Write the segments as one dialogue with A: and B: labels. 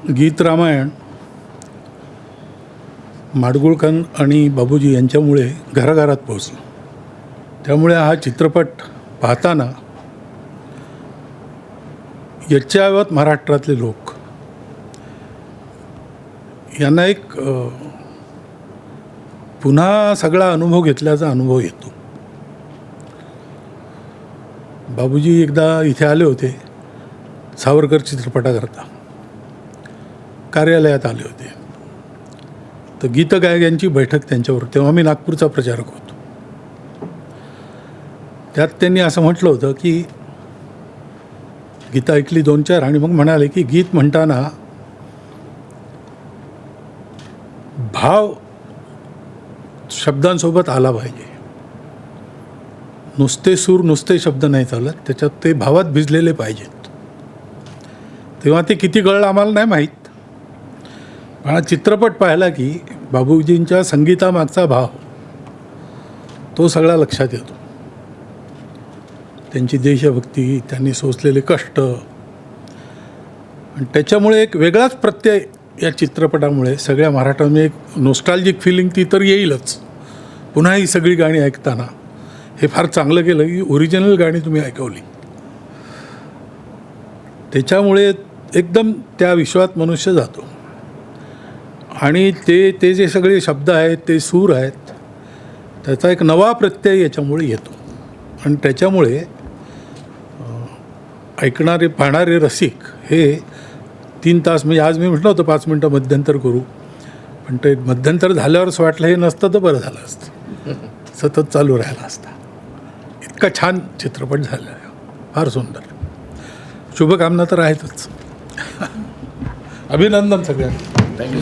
A: गीत रामायण माडगुळकर आणि बाबूजी यांच्यामुळे घराघरात पोहोचलं. त्यामुळे हा चित्रपट पाहताना यच्चावत महाराष्ट्रातले लोक यांना एक पुन्हा सगळा अनुभव घेतल्याचा अनुभव येतो. बाबूजी एकदा इथे आले होते सावरकर चित्रपटाकरता, कार्यालयात आले होते. तर गीतगायक यांची बैठक त्यांच्यावर, तेव्हा मी नागपूरचा प्रचारक होतो. त्यात त्यांनी असं म्हटलं होतं की गीत ऐकली 2-4 आणि मग म्हणाले की गीत म्हणताना भाव शब्दांसोबत आला पाहिजे. नुसते सूर नुसते शब्द नाही चालत, त्याच्यात ते भावात भिजलेले पाहिजेत. तेव्हा ते किती कळलं आम्हाला नाही माहीत, पण हा चित्रपट पाहिला की बाबूजींच्या संगीतामागचा भाव तो सगळा लक्षात येतो. त्यांची देशभक्ती, त्यांनी सोसलेले कष्ट, आणि त्याच्यामुळे एक वेगळाच प्रत्यय या चित्रपटामुळे सगळ्या महाराष्ट्रामध्ये एक नॉस्टॅल्जिक फिलिंग ती तर येईलच. पुन्हा ही सगळी गाणी ऐकताना हे फार चांगलं केलं की ओरिजिनल गाणी तुम्ही ऐकवली. त्याच्यामुळे एकदम त्या विश्वात मनुष्य जातो आणि ते जे सगळे शब्द आहेत, ते सूर आहेत, त्याचा एक नवा प्रत्यय याच्यामुळे येतो. आणि त्याच्यामुळे ऐकणारे पाहणारे रसिक हे 3 तास, म्हणजे आज मी म्हटलं होतं 5 मिनटं मध्यंतर करू, पण ते मध्यंतर झाल्यावर असं वाटलं हे नसतं तर बरं झालं असतं, सतत चालू राहिला असता. इतका छान चित्रपट झाला आहे, फार सुंदर. शुभकामना तर आहेतच. अभिनंदन सगळ्यांना.
B: थँक्यू.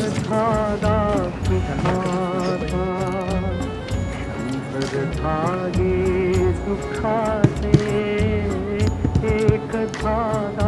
B: सुखाचे एक धागा